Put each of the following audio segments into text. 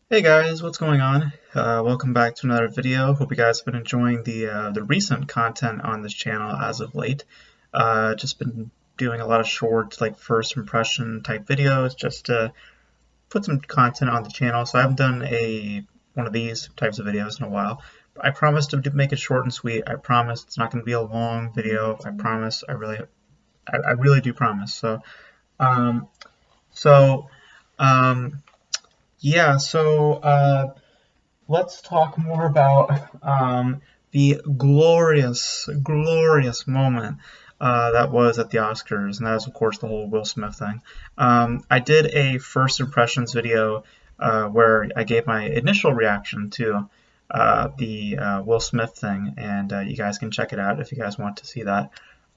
Hey guys, what's going on? Welcome back to another video. Hope you guys have been enjoying the recent content on this channel as of late. Just been doing a lot of short, like first impression type videos, just to put some content on the channel. So I haven't done one of these types of videos in a while. I promise to make it short and sweet. I promise it's not going to be a long video. I promise. I really do promise. Um, so, um, yeah. Let's talk more about the glorious moment that was at the Oscars, and that is, of course, the whole Will Smith thing. I did a first impressions video where I gave my initial reaction to the Will Smith thing, and you guys can check it out if you guys want to see that.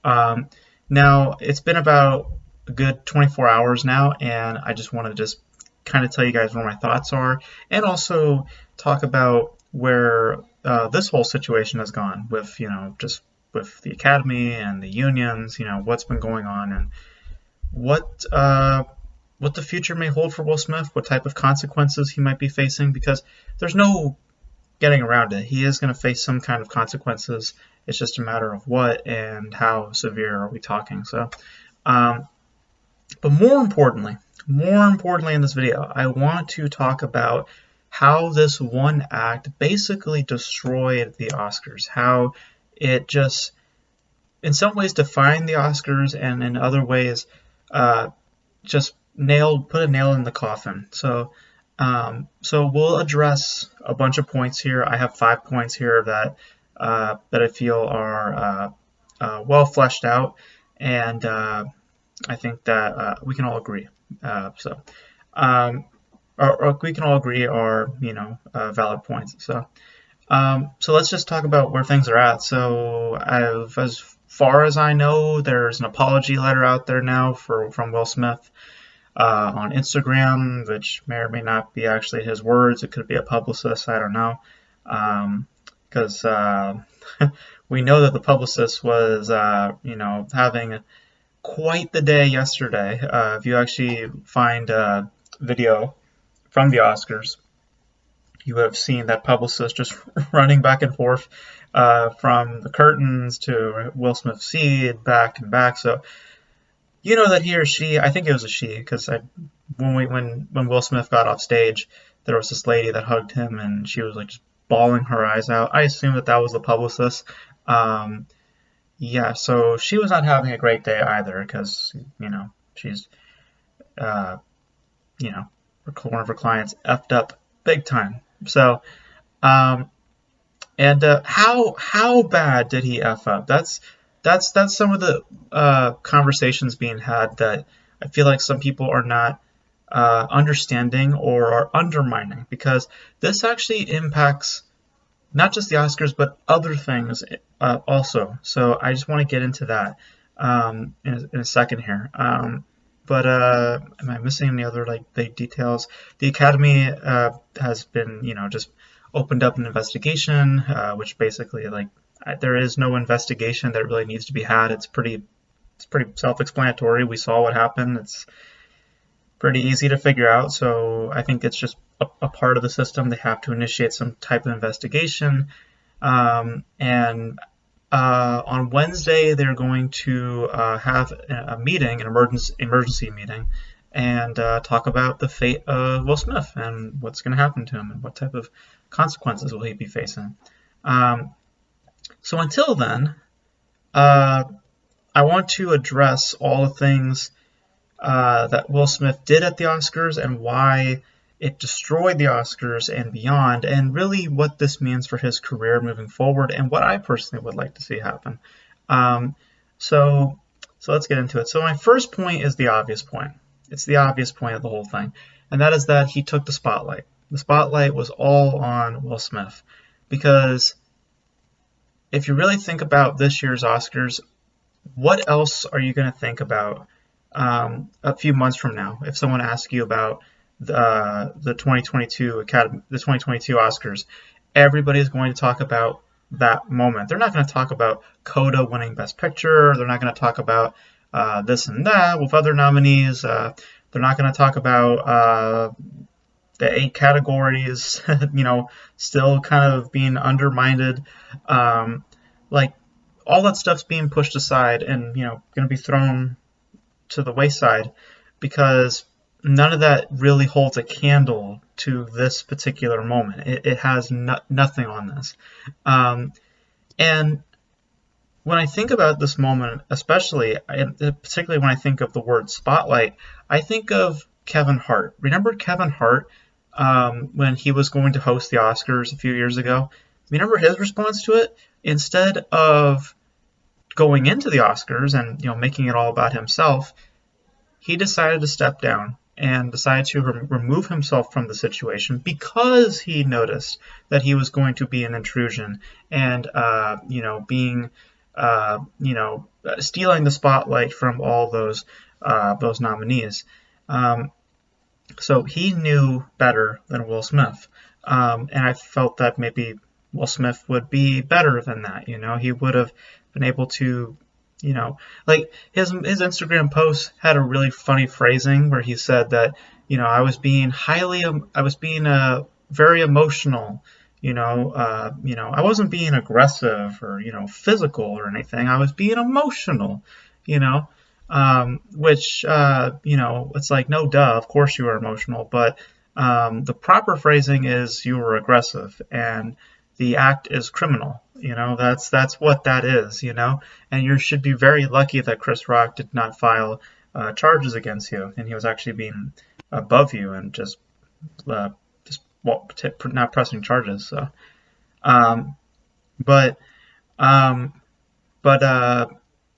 Um, Now, it's been about a good 24 hours now, and I just want to just kind of tell you guys where my thoughts are, and also talk about where this whole situation has gone with, just with the academy and the unions, what's been going on and what what the future may hold for Will Smith, what type of consequences he might be facing, because there's no getting around it. He is going to face some kind of consequences. It's just a matter of what and how severe are we talking. Um, but more importantly in this video, I want to talk about how this one act basically destroyed the Oscars, how it just, in some ways, defined the Oscars, and in other ways, just put a nail in the coffin. So we'll address a bunch of points here. I have 5 points here that I feel are well fleshed out, and I think that we can all agree. So, or we can all agree are valid points. So let's just talk about where things are at. So as far as I know, there's an apology letter out there now from Will Smith on Instagram, which may or may not be actually his words. It could be a publicist. I don't know, because we know that the publicist was having quite the day yesterday. If you actually find a video from the Oscars, you would have seen that publicist just running back and forth from the curtains to Will Smith's seat, back and back. So you know that he or she, I think it was a she, because when Will Smith got off stage, there was this lady that hugged him, and she was like just bawling her eyes out. I assume that was the publicist. Um, yeah, so she was not having a great day either, because she's uh, you know one of her clients effed up big time. So um, and how bad did he f up? That's some of the conversations being had that I feel like some people are not understanding or are undermining, because this actually impacts not just the Oscars but other things also. So I just want to get into that in a second here. But am I missing any other like big details? The Academy has been just opened up an investigation, which basically like there is no investigation that really needs to be had. It's pretty self-explanatory. We saw what happened. It's pretty easy to figure out. So I think it's just a part of the system. They have to initiate some type of investigation. And on Wednesday, they're going to have a meeting, an emergency meeting, and talk about the fate of Will Smith and what's going to happen to him and what type of consequences will he be facing. So until then, I want to address all the things that Will Smith did at the Oscars and why it destroyed the Oscars and beyond, and really what this means for his career moving forward and what I personally would like to see happen. Um, so, so let's get into it. So my first point is the obvious point. It's the obvious point of the whole thing, and that is that he took the spotlight. The spotlight was all on Will Smith, because if you really think about this year's Oscars, what else are you going to think about a few months from now if someone asks you about the 2022 the 2022 Oscars? Everybody's going to talk about that moment. They're not going to talk about Coda winning Best Picture. They're not going to talk about this and that with other nominees. They're not going to talk about the 8 categories, still kind of being undermined. Like all that stuff's being pushed aside and going to be thrown to the wayside because none of that really holds a candle to this particular moment. It has nothing on this. And when I think about this moment, especially, particularly when I think of the word spotlight, I think of Kevin Hart. Remember Kevin Hart when he was going to host the Oscars a few years ago? Remember his response to it? Instead of going into the Oscars and making it all about himself, he decided to step down and decided to remove himself from the situation because he noticed that he was going to be an intrusion and being stealing the spotlight from all those nominees. So he knew better than Will Smith, and I felt that maybe Will Smith would be better than that. He would have been able to, like his Instagram post had a really funny phrasing where he said that, I was being very emotional. I wasn't being aggressive or physical or anything. I was being emotional. Which it's like, no, duh, of course you were emotional, but the proper phrasing is you were aggressive and the act is criminal. That's what that is. And you should be very lucky that Chris Rock did not file charges against you, and he was actually being above you and just not pressing charges. So, but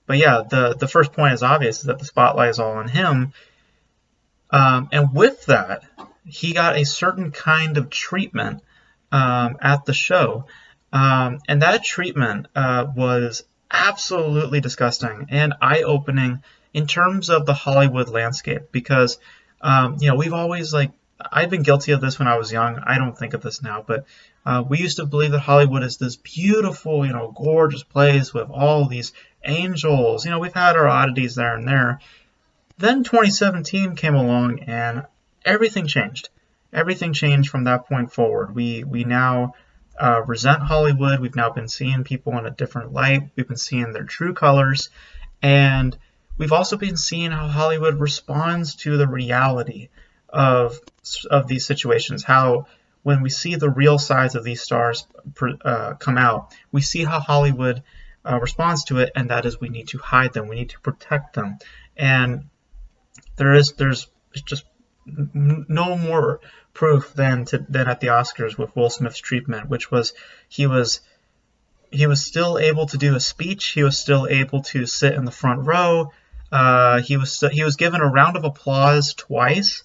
yeah, the first point is obvious, is that the spotlight is all on him. And with that, he got a certain kind of treatment at the show. And that treatment was absolutely disgusting and eye-opening in terms of the Hollywood landscape because, we've always, I've been guilty of this when I was young. I don't think of this now, but we used to believe that Hollywood is this beautiful, gorgeous place with all these angels. We've had our oddities there and there. Then 2017 came along and everything changed. Everything changed from that point forward. We now resent Hollywood. We've now been seeing people in a different light. We've been seeing their true colors. And we've also been seeing how Hollywood responds to the reality of these situations. How when we see the real sides of these stars come out, we see how Hollywood responds to it, and that is we need to hide them. We need to protect them. And there's just no more proof than at the Oscars with Will Smith's treatment, which was he was still able to do a speech. He was still able to sit in the front row. He was given a round of applause twice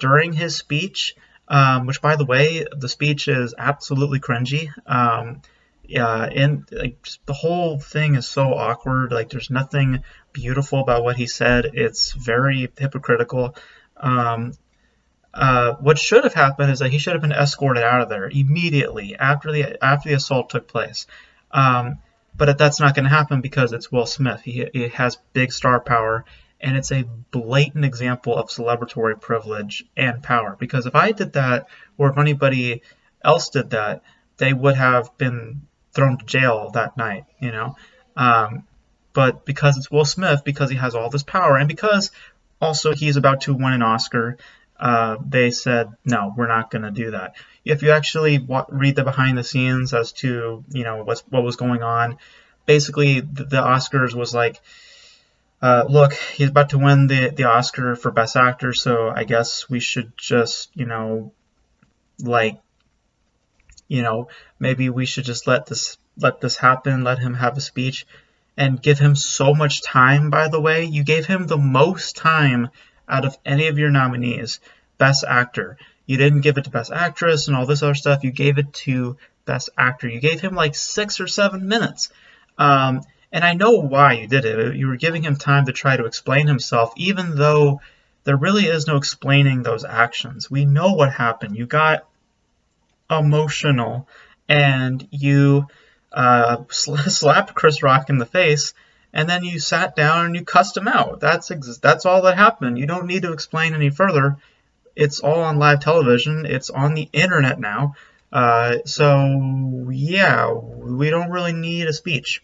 during his speech, which, by the way, the speech is absolutely cringy. And just the whole thing is so awkward. There's nothing beautiful about what he said. It's very hypocritical. What should have happened is that he should have been escorted out of there immediately after the assault took place. But that's not going to happen because it's Will Smith. He has big star power, and it's a blatant example of celebratory privilege and power. Because if I did that, or if anybody else did that, they would have been thrown to jail that night, But because it's Will Smith, because he has all this power, and because also he's about to win an Oscar, they said, no, we're not going to do that. If you actually read the behind the scenes as to, what was going on, basically the Oscars was like, look, he's about to win the Oscar for Best Actor, so I guess we should just, maybe we should just let this happen, let him have a speech, and give him so much time. By the way, you gave him the most time out of any of your nominees. Best Actor. You didn't give it to Best Actress and all this other stuff. You gave it to Best Actor. You gave him 6 or 7 minutes. And I know why you did it. You were giving him time to try to explain himself, even though there really is no explaining those actions. We know what happened. You got emotional and you slapped Chris Rock in the face, and then you sat down and you cussed him out. That's all that happened. You don't need to explain any further. It's all on live television. It's on the internet now. So yeah, we don't really need a speech.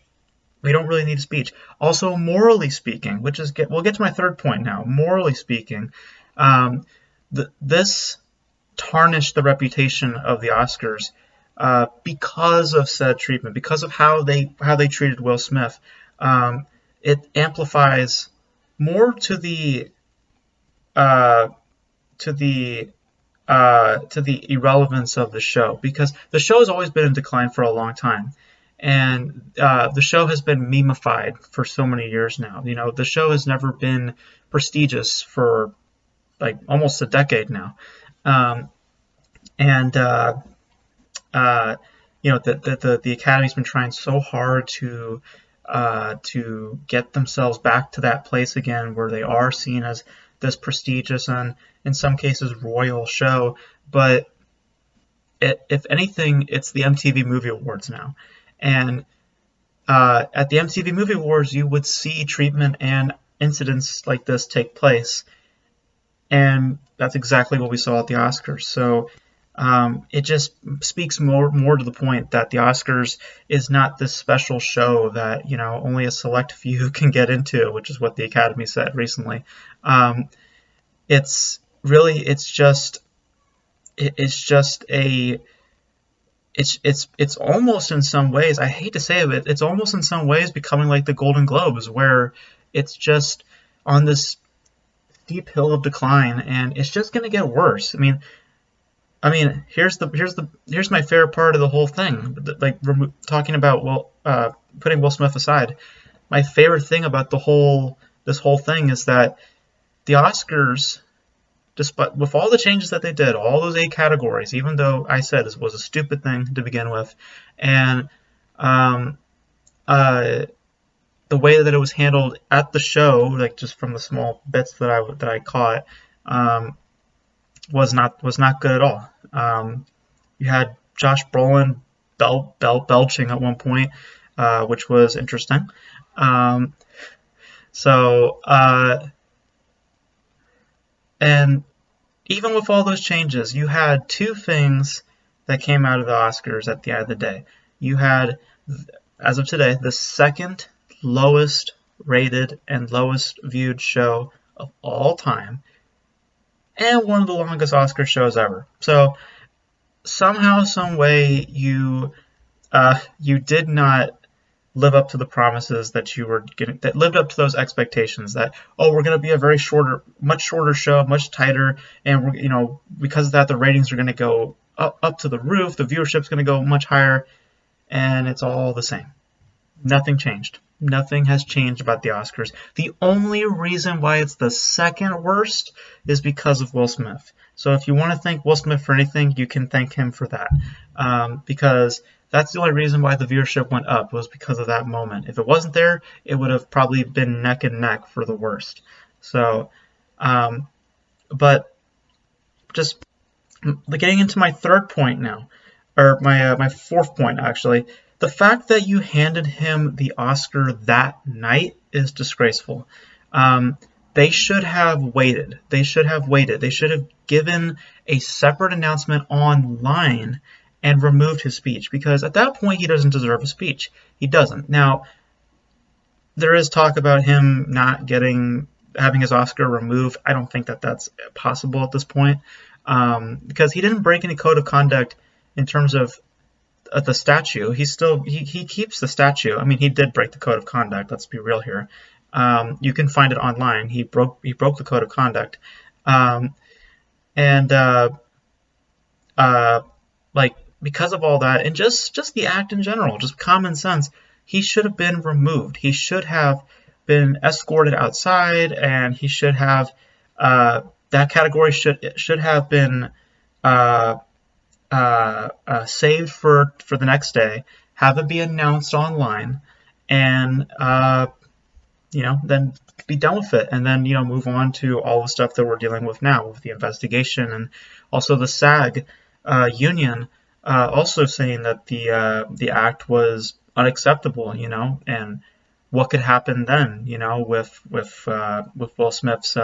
We don't really need a speech. Also, morally speaking, we'll get to my third point now. Morally speaking, um, this tarnished the reputation of the Oscars because of said treatment, because of how they treated Will Smith. Um, it amplifies more uh, to the to the irrelevance of the show, because the show has always been in decline for a long time, and the show has been memeified for so many years now. The show has never been prestigious for like almost a decade now, um, and uh, the Academy's been trying so hard to get themselves back to that place again where they are seen as this prestigious and in some cases royal show. But if anything, it's the MTV Movie Awards now, and at the MTV Movie Awards, you would see treatment and incidents like this take place, and that's exactly what we saw at the Oscars. So it just speaks more to the point that the Oscars is not this special show that only a select few can get into, which is what the Academy said recently. It's really it's almost in some ways, I hate to say it, it's almost in some ways becoming like the Golden Globes, where it's just on this steep hill of decline, and it's just going to get worse. Here's my favorite part of the whole thing. Like, talking about putting Will Smith aside, my favorite thing about this whole thing is that the Oscars, despite with all the changes that they did, all those 8 categories, even though I said this was a stupid thing to begin with, and the way that it was handled at the show, like just from the small bits that I caught, was not good at all. You had Josh Brolin belching at one point, which was interesting. And even with all those changes, you had 2 things that came out of the Oscars at the end of the day. You had, as of today, the second lowest rated and lowest viewed show of all time, and one of the longest Oscar shows ever. So somehow, some way, you did not live up to the promises that you were getting, that lived up to those expectations that, we're going to be a much shorter show, much tighter, and we're, because of that, the ratings are going to go up to the roof, the viewership's going to go much higher, and it's all the same. Nothing changed. Nothing has changed about the Oscars. The only reason why it's the second worst is because of Will Smith. So if you want to thank Will Smith for anything, you can thank him for that. Because that's the only reason why the viewership went up, was because of that moment. If it wasn't there, it would have probably been neck and neck for the worst. So, but just getting into my third point now, or my fourth point actually. The fact that you handed him the Oscar that night is disgraceful. They should have waited. They should have given a separate announcement online and removed his speech, because at that point he doesn't deserve a speech. He doesn't. Now, there is talk about him not having his Oscar removed. I don't think that that's possible at this point, because he didn't break any code of conduct in terms of the statue. He keeps the statue. He did break the code of conduct. Let's be real here. You can find it online. He broke the code of conduct, because of all that, and just the act in general, just common sense, he should have been removed. He should have been escorted outside, and he should have that category should have been saved for the next day, have it be announced online, and then be done with it, and then move on to all the stuff that we're dealing with now with the investigation, and also the SAG union also saying that the act was unacceptable, and what could happen then, with Will Smith's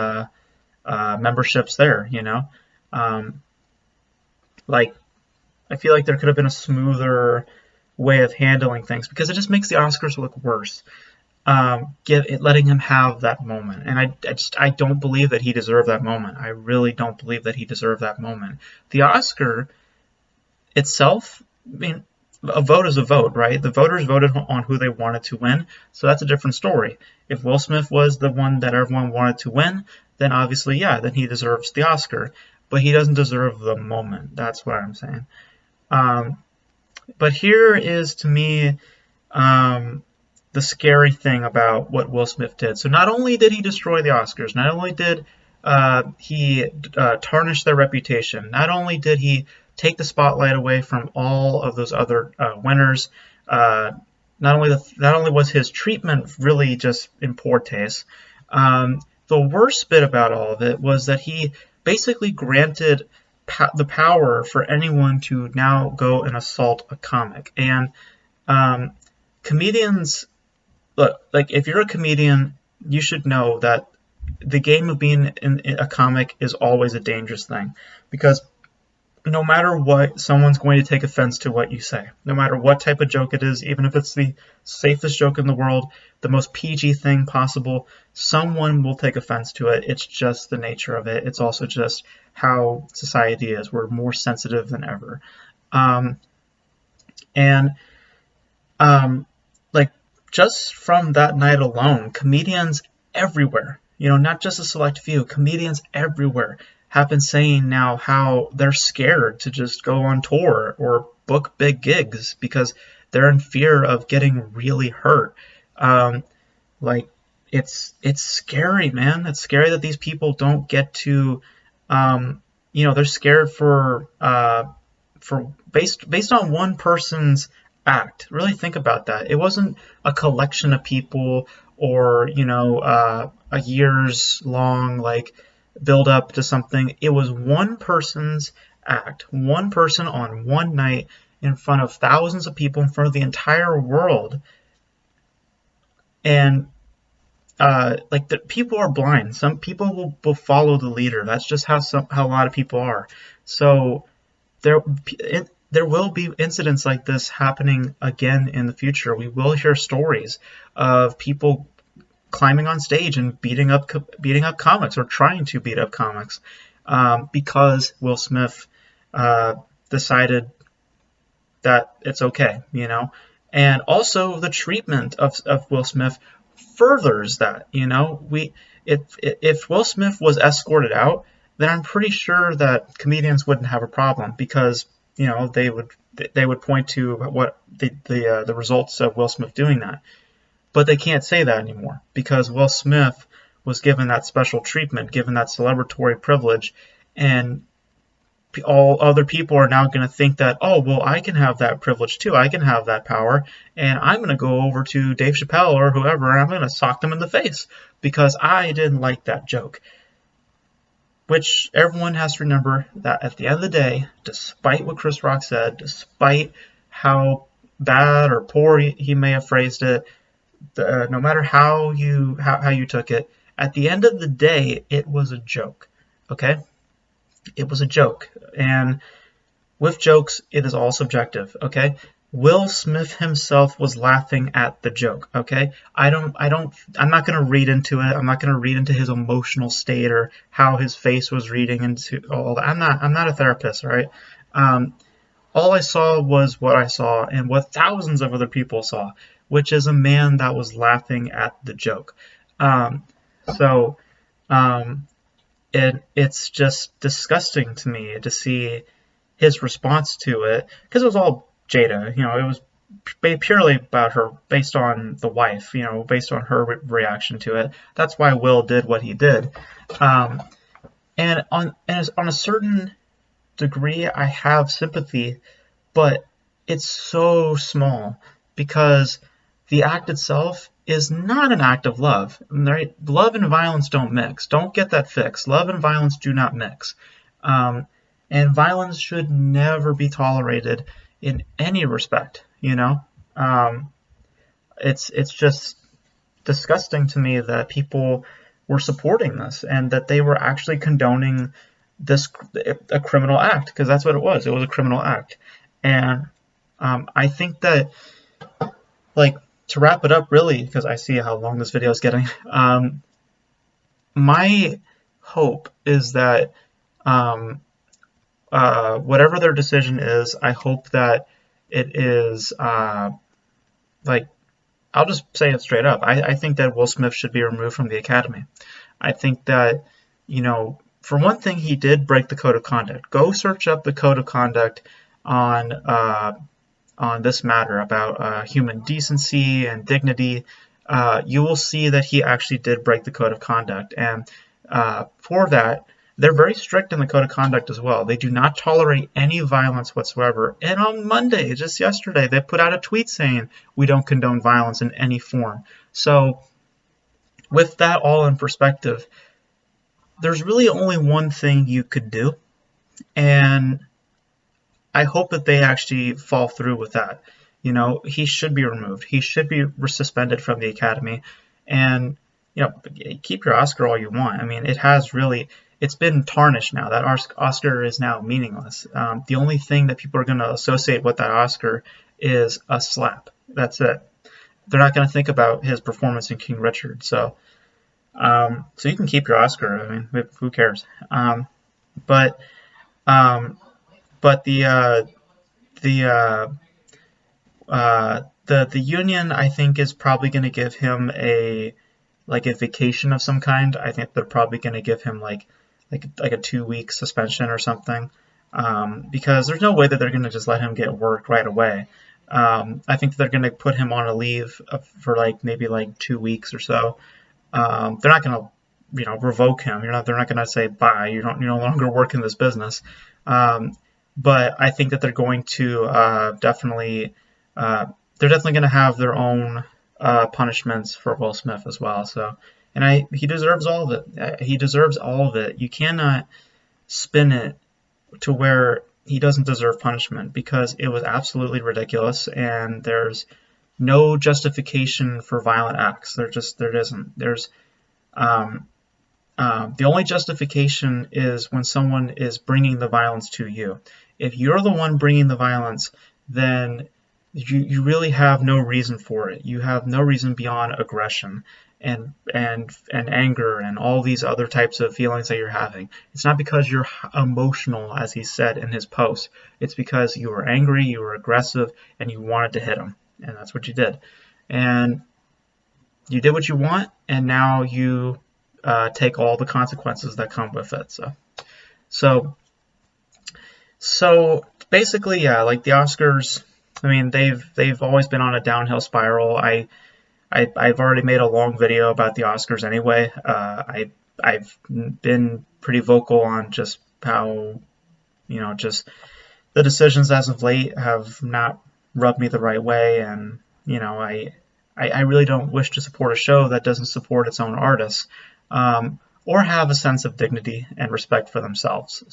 memberships there, Um, like, I feel like there could have been a smoother way of handling things because it just makes the Oscars look worse. Letting him have that moment, and I don't believe that he deserved that moment. I really don't believe that he deserved that moment. The Oscar itself, I mean, a vote is a vote, right? The voters voted on who they wanted to win, so that's a different story. If Will Smith was the one that everyone wanted to win, then obviously, yeah, then he deserves the Oscar. But he doesn't deserve the moment. That's what I'm saying. Um, but here is, to me, um, the scary thing about what Will Smith did. So not only did he destroy the Oscars, not only did he tarnish their reputation, not only did he take the spotlight away from all of those other winners, uh, not only was his treatment really just in poor taste, the worst bit about all of it was that he basically granted the power for anyone to now go and assault a comic. And um, comedians, look, like, if you're a comedian, you should know that the game of being in a comic is always a dangerous thing, because no matter what, someone's going to take offense to what you say. No matter what type of joke it is, even if it's the safest joke in the world, the most PG thing possible, someone will take offense to it. It's just the nature of it. It's also just how society is. We're more sensitive than ever. Um, and like, just from that night alone, comedians everywhere, not just a select few, comedians everywhere have been saying now how they're scared to just go on tour or book big gigs because they're in fear of getting really hurt. Um, like, it's scary, man. It's scary that these people don't get to, they're scared for based on one person's act. Really think about that. It wasn't a collection of people, or a years long like build up to something. It was one person's act, one person on one night in front of thousands of people, in front of the entire world. And like, the people are blind. Some people will follow the leader. That's just how a lot of people are. So there there will be incidents like this happening again in the future. We will hear stories of people climbing on stage and beating up comics, or trying to beat up comics, because Will Smith decided that it's okay, And also, the treatment of Will Smith furthers that. If Will Smith was escorted out, then I'm pretty sure that comedians wouldn't have a problem, because they would point to what the results of Will Smith doing that. But they can't say that anymore, because Will Smith was given that special treatment, given that celebratory privilege, and all other people are now going to think that, oh, well, I can have that privilege too. I can have that power, and I'm going to go over to Dave Chappelle or whoever, and I'm going to sock them in the face because I didn't like that joke. Which everyone has to remember that at the end of the day, despite what Chris Rock said, despite how bad or poor he may have phrased it, no matter how you took it, at the end of the day, it was a joke. Okay? It was a joke. And with jokes, it is all subjective. Okay? Will Smith himself was laughing at the joke. Okay? I'm not going to read into it. I'm not going to read into his emotional state or how his face was reading into all that. I'm not a therapist, all right? All I saw was what I saw and what thousands of other people saw, which is a man that was laughing at the joke. So it's just disgusting to me to see his response to it, because it was all Jada. It was purely about her, based on the wife, based on her reaction to it. That's why Will did what he did. And on a certain degree, I have sympathy, but it's so small, because the act itself is not an act of love. Right? Love and violence don't mix. Don't get that fixed. Love and violence do not mix. And violence should never be tolerated in any respect. It's just disgusting to me that people were supporting this, and that they were actually condoning a criminal act, because that's what it was. It was a criminal act. And I think that, like, to wrap it up really, because I see how long this video is getting, my hope is that whatever their decision is, I hope that it is like, I'll just say it straight up. I think that Will Smith should be removed from the Academy. I think that, you know, for one thing, he did break the code of conduct. Go search up the code of conduct on this matter about human decency and dignity. You will see that he actually did break the code of conduct. And for that, they're very strict in the code of conduct as well. They do not tolerate any violence whatsoever. And on Monday, just yesterday, they put out a tweet saying, we don't condone violence in any form. So with that all in perspective, there's really only one thing you could do. And I hope that they actually fall through with that. You know, he should be removed. He should be suspended from the Academy. And, you know, keep your Oscar all you want. I mean, it's been tarnished now. That Oscar is now meaningless. The only thing that people are going to associate with that Oscar is a slap. That's it. They're not going to think about his performance in King Richard. So you can keep your Oscar. I mean, who cares? But the union, I think, is probably going to give him a vacation of some kind. I think they're probably going to give him like a 2-week suspension or something, because there's no way that they're going to just let him get work right away. I think they're going to put him on a leave for maybe 2 weeks or so. They're not going to, you know, revoke him. They're not going to say bye. You're no longer work in this business. But I think that they're going to definitely going to have their own punishments for Will Smith as well. So, and he deserves all of it. He deserves all of it. You cannot spin it to where he doesn't deserve punishment, because it was absolutely ridiculous, and there's no justification for violent acts. There isn't. There's the only justification is when someone is bringing the violence to you. If you're the one bringing the violence, then you really have no reason for it. You have no reason beyond aggression and anger and all these other types of feelings that you're having. It's not because you're emotional, as he said in his post. It's because you were angry, you were aggressive, and you wanted to hit him. And that's what you did. And you did what you want, and now you take all the consequences that come with it. So basically, yeah, like the Oscars, I mean, they've always been on a downhill spiral. I've already made a long video about the Oscars anyway. I've been pretty vocal on just how, you know, just the decisions as of late have not rubbed me the right way, and, you know, I really don't wish to support a show that doesn't support its own artists, or have a sense of dignity and respect for themselves.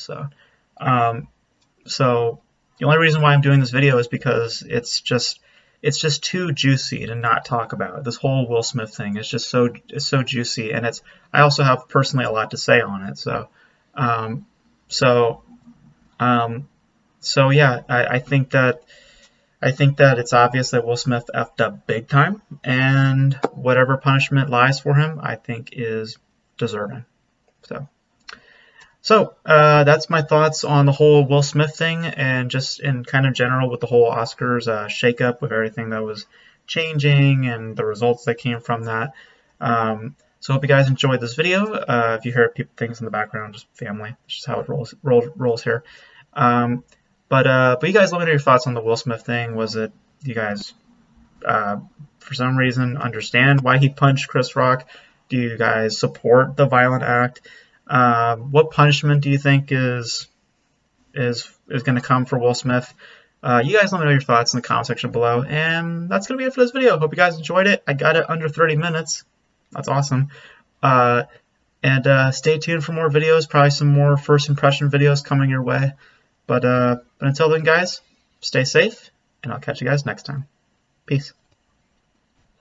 So the only reason why I'm doing this video is because it's just too juicy to not talk about. This whole Will Smith thing is just so juicy, and I also have personally a lot to say on it. So yeah, I think that it's obvious that Will Smith effed up big time, and whatever punishment lies for him, I think is deserving. So that's my thoughts on the whole Will Smith thing, and just in kind of general with the whole Oscars shakeup, with everything that was changing and the results that came from that. So hope you guys enjoyed this video. If you hear things in the background, just family. It's just how it rolls here. But you guys, let me know your thoughts on the Will Smith thing. Was it, you guys, for some reason, understand why he punched Chris Rock? Do you guys support the violent act? What punishment do you think is going to come for Will Smith? You guys let me know your thoughts in the comment section below. And that's going to be it for this video. Hope you guys enjoyed it. I got it under 30 minutes. That's awesome. And stay tuned for more videos. Probably some more first impression videos coming your way. But until then, guys, stay safe, and I'll catch you guys next time. Peace.